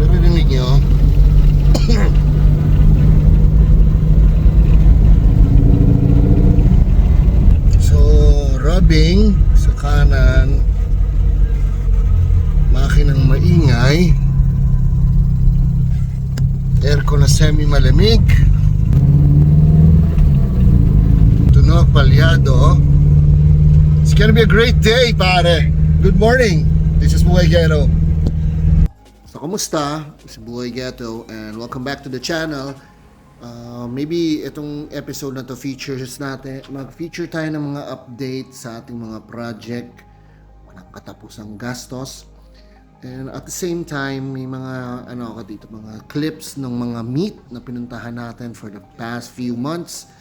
Narinig nyo? So, rubbing sa kanan, makinang maingay, aircon na semi-malamig, tunog palyado. It's gonna be a great day, pare. Good morning. This is Buhay Ghetto. So, kumusta? Si Buhay Ghetto and welcome back to the channel. Maybe itong episode na to features natin, mag-feature tayo ng mga update sa ating mga project, walang katapusang gastos. And at the same time, may mga mga clips ng mga meet na pinuntahan natin for the past few months.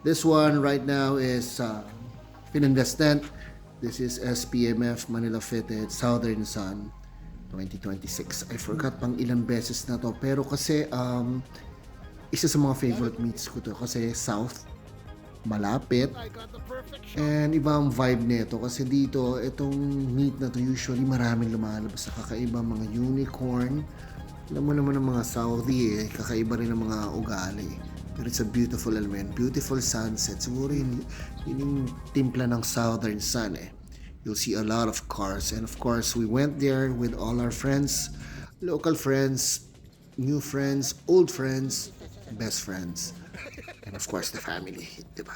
This one right now is Pinangastent. This is SPMF Manila Fitted Southern Sun 2026. I forgot pang ilang beses na to, pero kasi isa sa mga favorite meets ko to kasi South, malapit, and ibang vibe nito kasi dito, itong meet na to usually maraming lumalabas sa kakaibang mga unicorn. Alam mo naman ng mga Saudi kakaiba rin ng mga ugali. Pero it's a beautiful element, beautiful sunset. Siguro yun yung timpla ng Southern Sun You'll see a lot of cars, and of course we went there with all our friends, local friends, new friends, old friends, best friends, and of course the family, diba?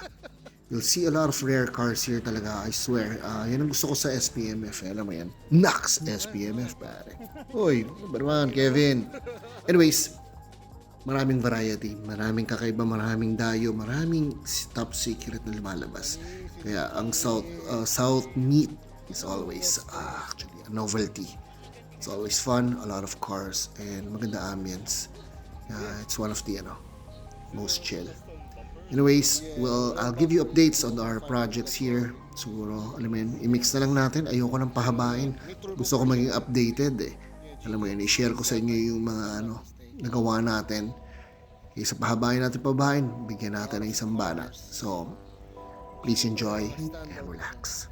You'll see a lot of rare cars here talaga, I swear. Yan ang gusto ko sa SPMF, alam mo yan. Nax SPMF, pare. Uy, barman, Kevin. Anyways, maraming variety, maraming kakaiba, maraming dayo, maraming top secret na lumalabas. Kaya ang South meet is always actually a novelty. It's always fun, a lot of cars, and maganda ambience. It's one of the most chill. Anyways, I'll give you updates on our projects here. Siguro, alam mo yun, i-mix na lang natin. Ayoko nang pahabain. Gusto ko maging updated Alam mo yun, i-share ko sa inyo yung mga nagawa natin. Isa pahabain natin bigyan natin ng isang bana. So, please enjoy and relax.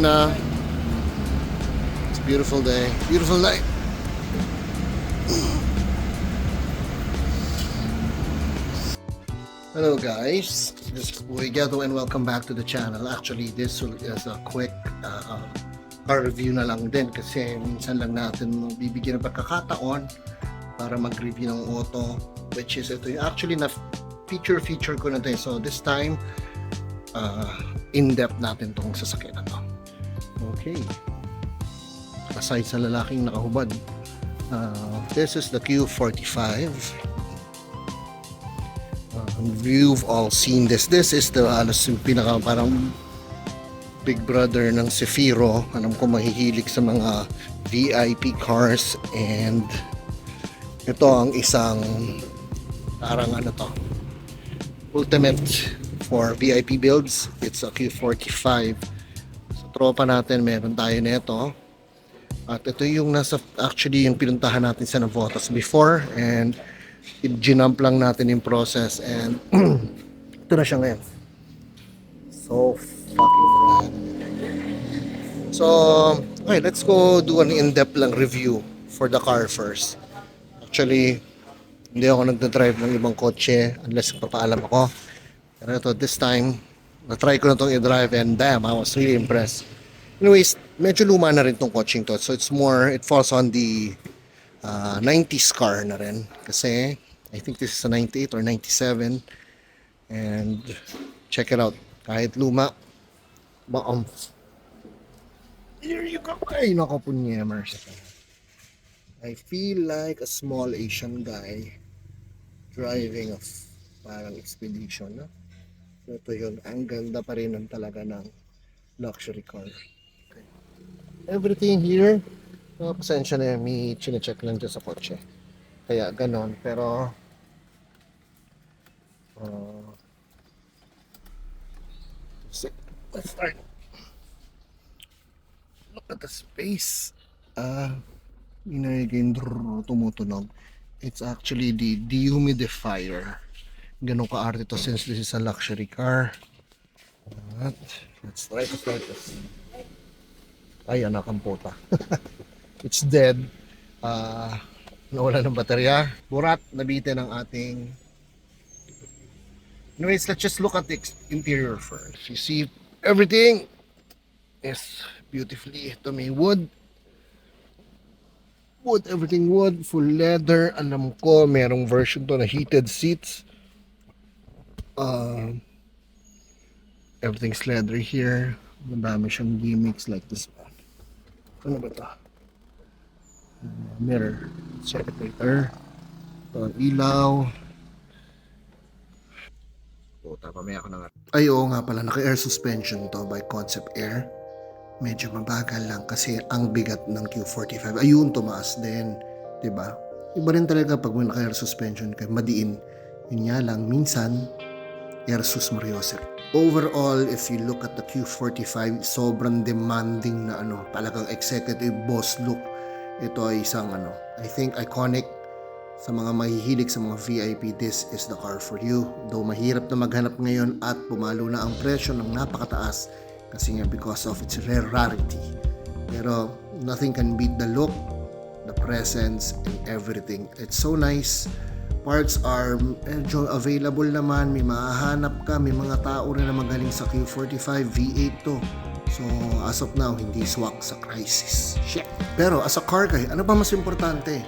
It's a beautiful day, beautiful night. Hello guys, this is Buhay Ghetto and welcome back to the channel. Actually, this is a quick car review na lang din kasi minsan lang natin bibigyan ng pagkakataon para mag-review ng auto, which is ito yung actually na feature ko na din. So this time, in-depth natin tong sasakyan na to. Okay. Aside sa lalaking nakahubad, this is the Q45. You've all seen this. This is the pinaka parang big brother ng Zafiro. Alam ko mahihilig sa mga VIP cars, and ito ang isang parang ultimate for VIP builds. It's a Q45. Sa tropa natin meron tayo nito. At ito yung actually yung pinuntahan natin sa Navotas before, and ginump lang natin yung process and ito na siya ngayon. So fucking rad. So, okay, let's go do an in-depth lang review for the car first. Actually, hindi ako nagdadrive ng ibang kotse unless papaalam ako. Pero ito, this time, na-try ko na itong i-drive and damn, I was really impressed. Anyways, medyo luma na rin itong coaching to. So it's more, it falls on the 90s car na rin. Kasi, I think this is a 98 or 97. And, check it out. Kahit luma, here you go. Ay, nako punyemers. I feel like a small Asian guy driving a parang expedition, no? So, ito yun. Ang ganda pa rin ng talaga ng luxury car. Okay. Everything here, pasensya na yun. May chinecheck lang dyan sa kotse. Kaya ganon. Pero, let's start. Look at the space. Again, tumutunog. It's actually the dehumidifier. Ganun ka-arte to since this is a luxury car. At, let's try to start this. Ay, anak ang puta. It's dead. Nawala ng baterya. Burat, nabitin ang ating... Anyways, let's just look at the interior first. You see, everything is beautifully. Ito may wood. Everything wood, full leather. Alam ko, merong version to na heated seats. Everything's leather here. Madami siyang gimmicks like this one. Ano ba ito? Mirror. Check it later. Ilaw. Puta, pamaya ko na nga. Ay, oo nga pala. Naka-air suspension to by Concept Air. Medyo mabagal lang kasi ang bigat ng Q45 ayun tumaas din, 'di ba? Iba rin talaga pag may naka-air suspension ka, madiin. Yun nga lang minsan air sus mariosep. Overall, if you look at the Q45, sobrang demanding na talagang executive boss look. Ito ay isang I think iconic sa mga mahihilig sa mga VIP. This is the car for you. Though mahirap na maghanap ngayon at pumalo na ang presyo ng napakataas kasi nga because of its rarity. Pero nothing can beat the look, the presence, and everything. It's so nice. Parts are medyo available naman. May mahahanap ka. May mga tao rin na magaling sa Q45. V8 to. So as of now, hindi swak sa crisis. Shit. Pero as a car guy, ano ba mas importante?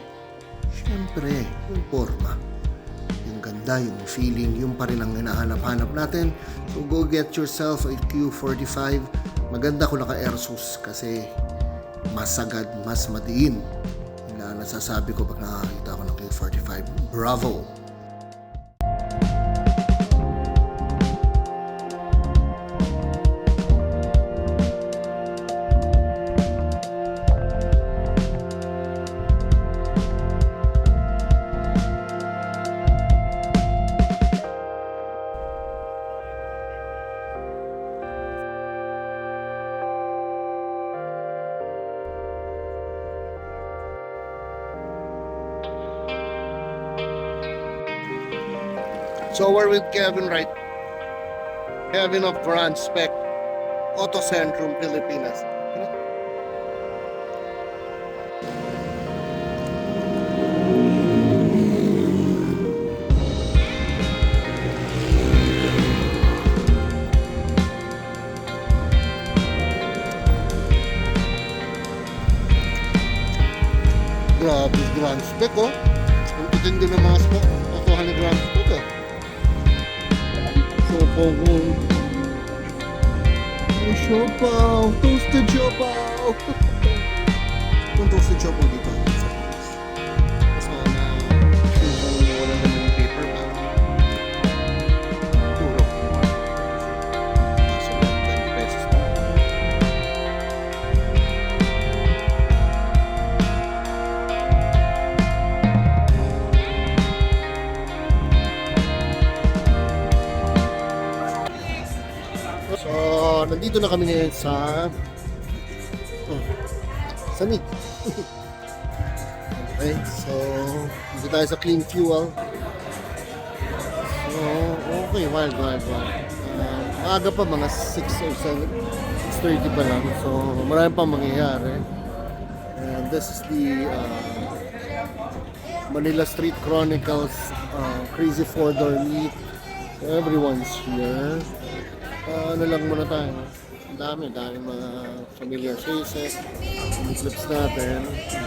Siyempre, yung forma. Yung ganda, yung feeling, yung pa rin ang hinahanap-hanap natin. So go get yourself a Q45. Maganda kung naka-airsus kasi mas sagad, mas madiin. Yun na nasasabi ko pag nakakita ko ng Q45. Bravo! So we're with Kevin right? Kevin of Grand Spec, Auto Centrum, Pilipinas. Grabe, Grand Spec oh. Ang titindi ng mga spec. Autohan ni Grand Spec oh. Siopaw! Toasted siopaw! Yung toasted siopaw dito sa Pinas. Mas mga na wala naman yung paper bag. Puro. So, 20 pesos na. So, nandito na kami ngayon sa Meet. Okay, so dito tayo sa Clean Fuel. Oh, okay, wild. Maaga pa, mga 6 or 7, 6:30 pa lang. So, marami pang mangyayari. And this is the Manila Street Chronicles Crazy Four-Door Meet. So, everyone's here. Ano lang muna tayo. Ang dami mga familiar faces. Yung clips natin.